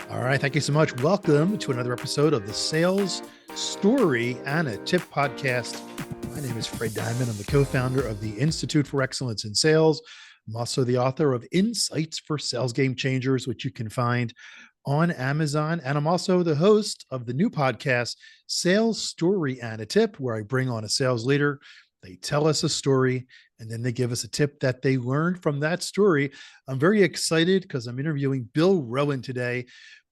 All right. Thank you so much. Welcome to another episode of the Sales Story and a Tip podcast. My name is Fred Diamond. I'm the co-founder of the Institute for Excellence in Sales. I'm also the author of Insights for Sales Game Changers, which you can find on Amazon. And I'm also the host of the new podcast, Sales Story and a Tip, where I bring on a sales leader. They tell us a story, and then they give us a tip that they learned from that story. I'm very excited because I'm interviewing Bill Rowan today.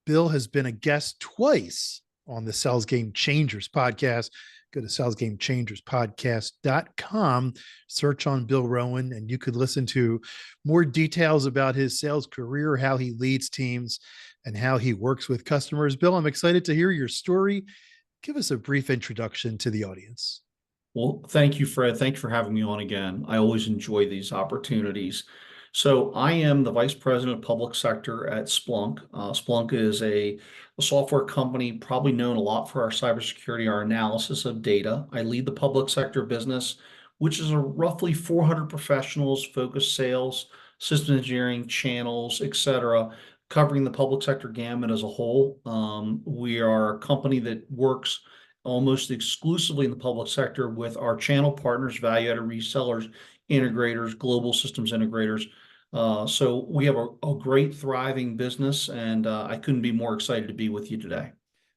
Bill has been a guest twice on the Sales Game Changers podcast. Go to salesgamechangerspodcast.com, search on Bill Rowan, and you could listen to more details about his sales career, how he leads teams, and how he works with customers. Bill, I'm excited to hear your story. Give us a brief introduction to the audience. Well, thank you, Fred. Thank you for having me on again. I always enjoy these opportunities. So I am the Vice President of Public Sector at Splunk. Splunk is a software company probably known a lot for our cybersecurity, our analysis of data. I lead the public sector business, which is a roughly 400 professionals, focused sales, system engineering, channels, et cetera, covering the public sector gamut as a whole. We are a company that works almost exclusively in the public sector with our channel partners, value-added resellers, integrators, global systems integrators. So we have a great thriving business, and I couldn't be more excited to be with you today.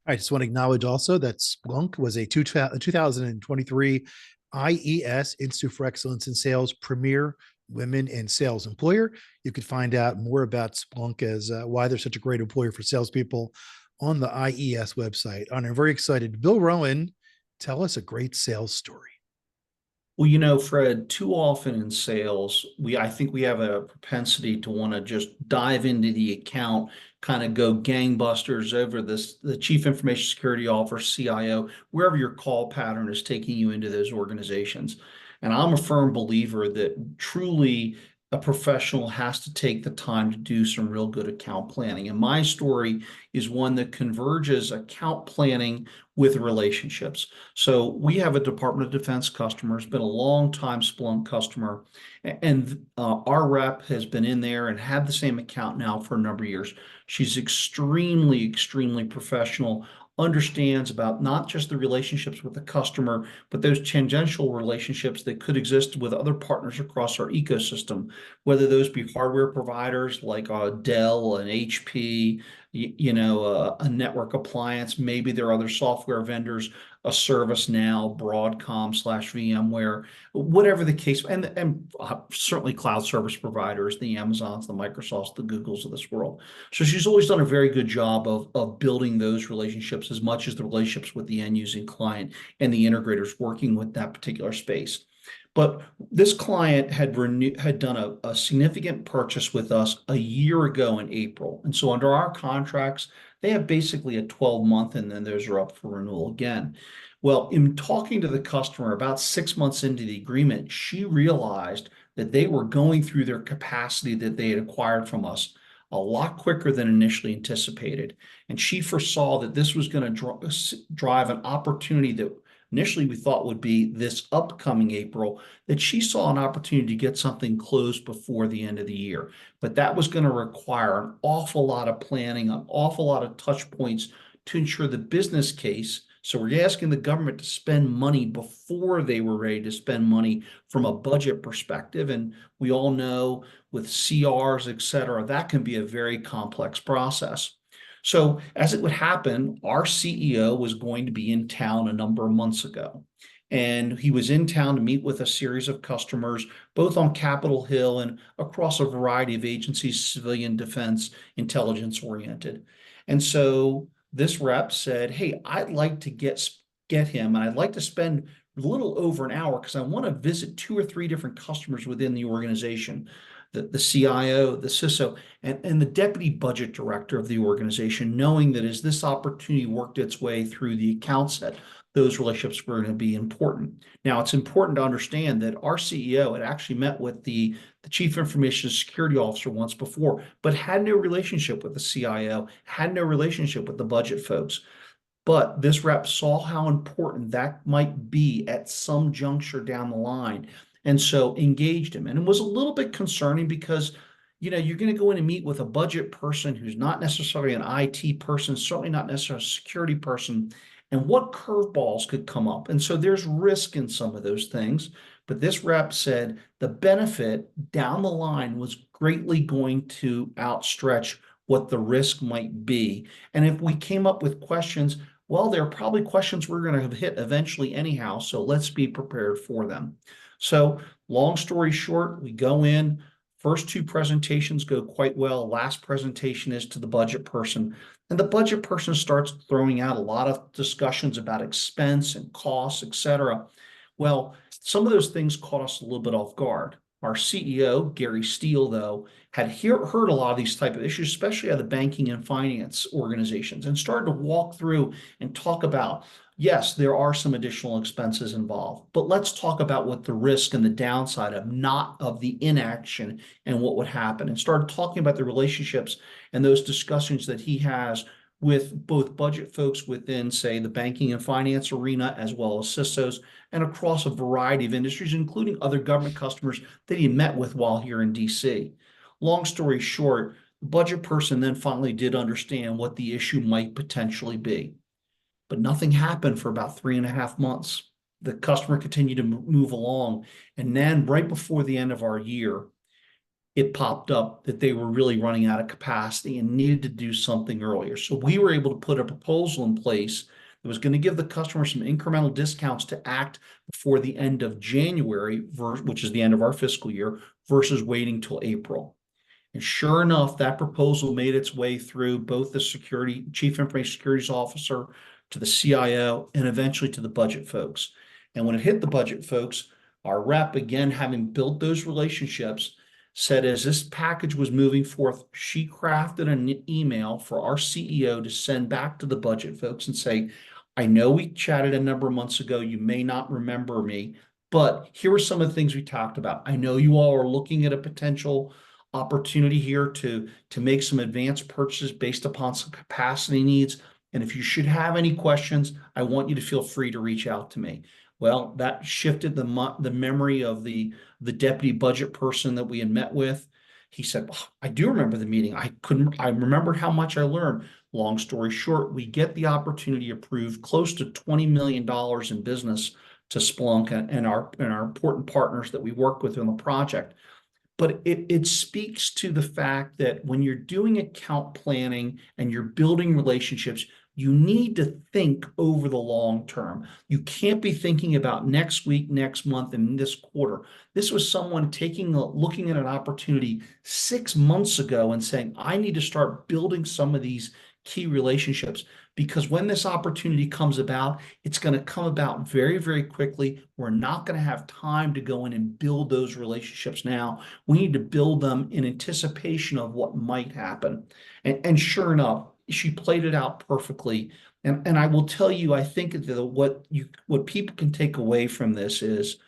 I just want to acknowledge also that Splunk was a 2023 IES, Institute for Excellence in Sales, Premier Women in Sales employer. You could find out more about Splunk as why they're such a great employer for salespeople on the IES website. And I'm very excited. Bill Rowan, tell us a great sales story. Well, you know, Fred, too often in sales, I think we have a propensity to want to just dive into the account, kind of go gangbusters over the chief information security officer, CIO, wherever your call pattern is taking you into those organizations. And I'm a firm believer that truly a professional has to take the time to do some real good account planning. And my story is one that converges account planning with relationships. So we have a Department of Defense customer, it's been a long time Splunk customer, and our rep has been in there and had the same account now for a number of years. She's extremely professional, understands about not just the relationships with the customer, but those tangential relationships that could exist with other partners across our ecosystem, whether those be hardware providers like Dell and HP, a network appliance, maybe there are other software vendors, a ServiceNow, Broadcom/VMware, whatever the case, and certainly cloud service providers, the Amazons, the Microsofts, the Googles of this world. So she's always done a very good job of building those relationships as much as the relationships with the end using client and the integrators working with that particular space. But this client had done a significant purchase with us a year ago in April. And so under our contracts, they have basically a 12-month, and then those are up for renewal again. Well, in talking to the customer about 6 months into the agreement, she realized that they were going through their capacity that they had acquired from us a lot quicker than initially anticipated. And she foresaw that this was going to drive an opportunity that initially we thought would be this upcoming April, that she saw an opportunity to get something closed before the end of the year. But that was going to require an awful lot of planning, an awful lot of touch points to ensure the business case. So we're asking the government to spend money before they were ready to spend money from a budget perspective. And we all know with CRs, et cetera, that can be a very complex process. So as it would happen, our CEO was going to be in town a number of months ago. And he was in town to meet with a series of customers, both on Capitol Hill and across a variety of agencies, civilian, defense, intelligence oriented. And so this rep said, hey, I'd like to get him, and I'd like to spend a little over an hour because I want to visit 2 or 3 different customers within the organization. The CIO, the CISO, and the deputy budget director of the organization, knowing that as this opportunity worked its way through the account set, those relationships were going to be important. Now, it's important to understand that our CEO had actually met with the chief information security officer once before, but had no relationship with the CIO, had no relationship with the budget folks. But this rep saw how important that might be at some juncture down the line, and so engaged him. And it was a little bit concerning because you're going to go in and meet with a budget person who's not necessarily an IT person, certainly not necessarily a security person, and what curveballs could come up. And so there's risk in some of those things. But this rep said the benefit down the line was greatly going to outstretch what the risk might be. And if we came up with questions, well, there are probably questions we're going to hit eventually anyhow. So let's be prepared for them. So long story short, we go in. First two presentations go quite well. Last presentation is to the budget person. And the budget person starts throwing out a lot of discussions about expense and costs, et cetera. Well, some of those things caught us a little bit off guard. Our CEO, Gary Steele, though, had heard a lot of these type of issues, especially out of the banking and finance organizations, and started to walk through and talk about, yes, there are some additional expenses involved, but let's talk about what the risk and the downside of the inaction and what would happen, and started talking about the relationships and those discussions that he has with both budget folks within, say, the banking and finance arena, as well as CISOs, and across a variety of industries, including other government customers that he met with while here in DC. Long story short, the budget person then finally did understand what the issue might potentially be. But nothing happened for about 3.5 months. The customer continued to move along. And then right before the end of our year, it popped up that they were really running out of capacity and needed to do something earlier. So we were able to put a proposal in place that was going to give the customer some incremental discounts to act before the end of January, which is the end of our fiscal year, versus waiting till April. And sure enough, that proposal made its way through both the chief information security officer, to the CIO, and eventually to the budget folks. And when it hit the budget folks, our rep, again, having built those relationships, said as this package was moving forth, she crafted an email for our CEO to send back to the budget folks and say, I know we chatted a number of months ago. You may not remember me, but here are some of the things we talked about. I know you all are looking at a potential opportunity here to make some advanced purchases based upon some capacity needs. And if you should have any questions, I want you to feel free to reach out to me. Well, that shifted the memory of the deputy budget person that we had met with. He said, oh, I do remember the meeting. I remembered how much I learned. Long story short, we get the opportunity approved close to $20 million in business to Splunk and our important partners that we work with on the project. But it speaks to the fact that when you're doing account planning and you're building relationships, you need to think over the long term. You can't be thinking about next week, next month, and this quarter. This was someone looking at an opportunity 6 months ago and saying, I need to start building some of these key relationships, because when this opportunity comes about, it's going to come about very, very quickly. We're not going to have time to go in and build those relationships now. We need to build them in anticipation of what might happen. And sure enough, she played it out perfectly. And I will tell you, I think that what people can take away from this is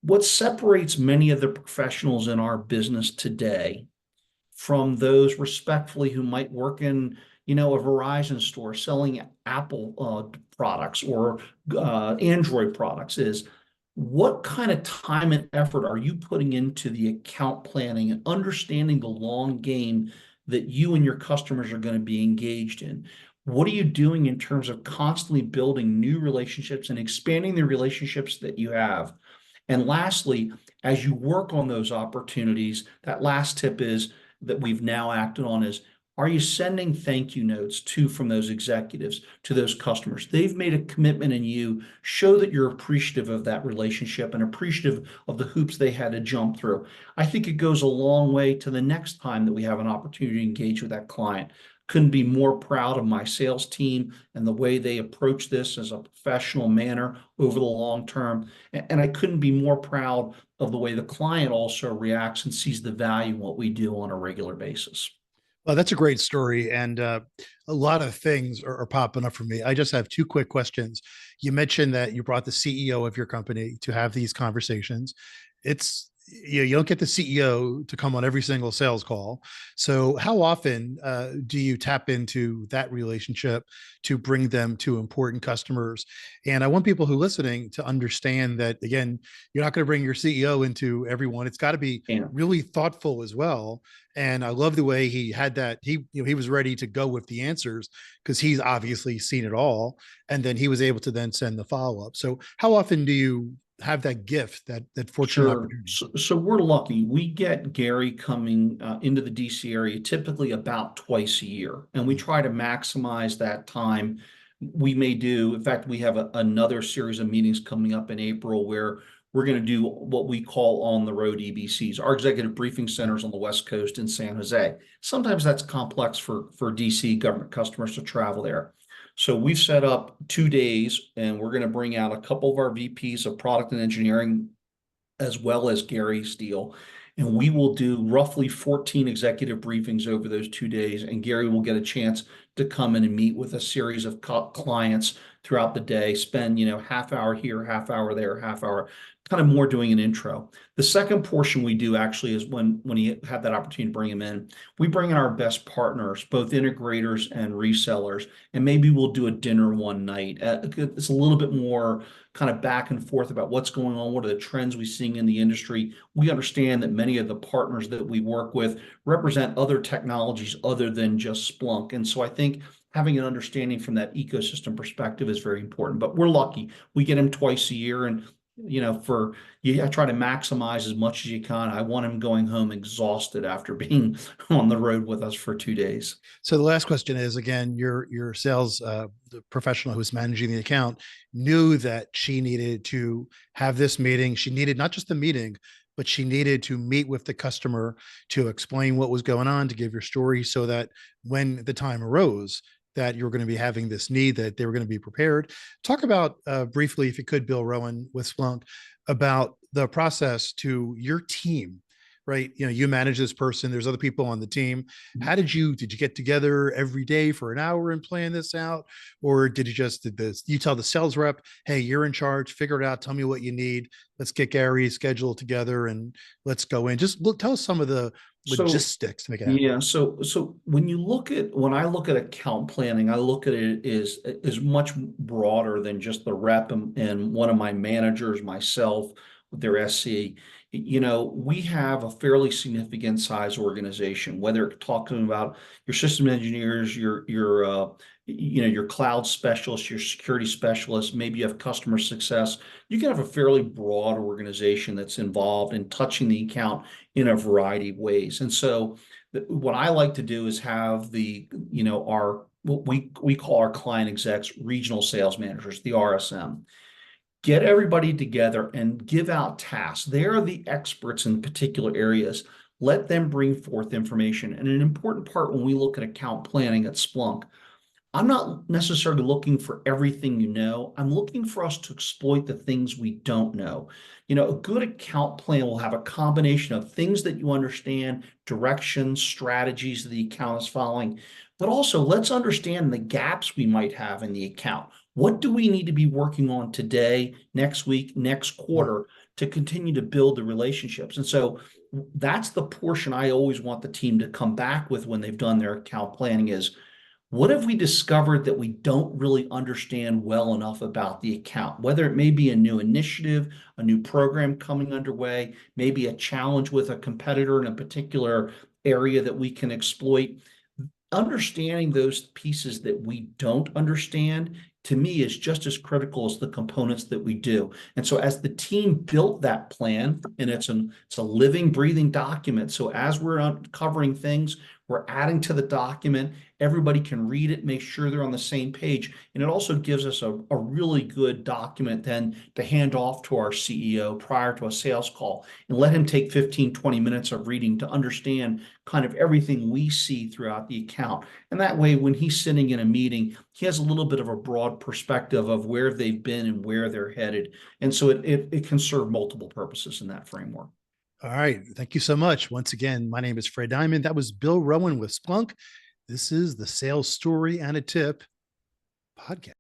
what separates many of the professionals in our business today from those respectfully who might work in a Verizon store selling Apple products or Android products is what kind of time and effort are you putting into the account planning and understanding the long game that you and your customers are going to be engaged in? What are you doing in terms of constantly building new relationships and expanding the relationships that you have? And lastly, as you work on those opportunities, that last tip is that we've now acted on is, are you sending thank you notes from those executives to those customers? They've made a commitment in you. Show that you're appreciative of that relationship and appreciative of the hoops they had to jump through. I think it goes a long way to the next time that we have an opportunity to engage with that client. Couldn't be more proud of my sales team and the way they approach this as a professional manner over the long term. And I couldn't be more proud of the way the client also reacts and sees the value in what we do on a regular basis. Well, that's a great story. And a lot of things are popping up for me. I just have two quick questions. You mentioned that you brought the CEO of your company to have these conversations. It's you don't get the CEO to come on every single sales call. So how often do you tap into that relationship to bring them to important customers? And I want people who are listening to understand that, again, you're not going to bring your CEO into everyone. It's got to be Yeah, really thoughtful as well. And I love the way he had that. He was ready to go with the answers because he's obviously seen it all. And then he was able to then send the follow up. So how often do you have that gift, that fortunate sure. opportunity? So we're lucky. We get Gary coming into the DC area typically about twice a year, and we try to maximize that time. We may do, in fact, we have another series of meetings coming up in April where we're going to do what we call on the road EBCs, our executive briefing centers on the West Coast in San Jose. Sometimes that's complex for DC government customers to travel there. So we've set up 2 days, and we're going to bring out a couple of our VPs of product and engineering, as well as Gary Steele. And we will do roughly 14 executive briefings over those 2 days. And Gary will get a chance to come in and meet with a series of clients throughout the day, spend, half hour here, half hour there, half hour, kind of more doing an intro. The second portion we do actually is when you have that opportunity to bring him in, we bring in our best partners, both integrators and resellers, and maybe we'll do a dinner one night. It's a little bit more kind of back and forth about what's going on, what are the trends we're seeing in the industry. We understand that many of the partners that we work with represent other technologies other than just Splunk. And so I think having an understanding from that ecosystem perspective is very important. But we're lucky. We get him twice a year, and I try to maximize as much as you can. I want him going home exhausted after being on the road with us for 2 days. So the last question is, again, your sales the professional who's managing the account knew that she needed to have this meeting. She needed not just the meeting, but she needed to meet with the customer to explain what was going on, to give your story so that when the time arose, that you're going to be having this need, that they were going to be prepared. Talk about briefly, if you could, Bill Rowan with Splunk, about the process to your team, right? You manage this person, there's other people on the team. How did you get together every day for an hour and plan this out? Or did you tell the sales rep, hey, you're in charge, figure it out, tell me what you need. Let's get Gary's schedule together and let's go in. Just tell us some of the So logistics to make it happen. yeah, so when I look at account planning, I look at it as much broader than just the rep and one of my managers, myself, with their SC. We have a fairly significant size organization, whether talking about your system engineers, your cloud specialists, your security specialists, maybe you have customer success. You can have a fairly broad organization that's involved in touching the account in a variety of ways. And so what I like to do is have our what we call our client execs, regional sales managers, the RSM. Get everybody together and give out tasks. They are the experts in particular areas. Let them bring forth information. And an important part when we look at account planning at Splunk, I'm not necessarily looking for everything you know. I'm looking for us to exploit the things we don't know. A good account plan will have a combination of things that you understand, directions, strategies that the account is following, but also let's understand the gaps we might have in the account. What do we need to be working on today, next week, next quarter to continue to build the relationships? And so that's the portion I always want the team to come back with when they've done their account planning is, what have we discovered that we don't really understand well enough about the account? Whether it may be a new initiative, a new program coming underway, maybe a challenge with a competitor in a particular area that we can exploit. Understanding those pieces that we don't understand, to me, is just as critical as the components that we do. And so as the team built that plan, and it's a living, breathing document. So as we're uncovering things, we're adding to the document. Everybody can read it, make sure they're on the same page. And it also gives us a really good document then to hand off to our CEO prior to a sales call and let him take 15, 20 minutes of reading to understand kind of everything we see throughout the account. And that way, when he's sitting in a meeting, he has a little bit of a broad perspective of where they've been and where they're headed. And so it can serve multiple purposes in that framework. All right. Thank you so much. Once again, my name is Fred Diamond. That was Bill Rowan with Splunk. This is the Sales Story and a Tip podcast.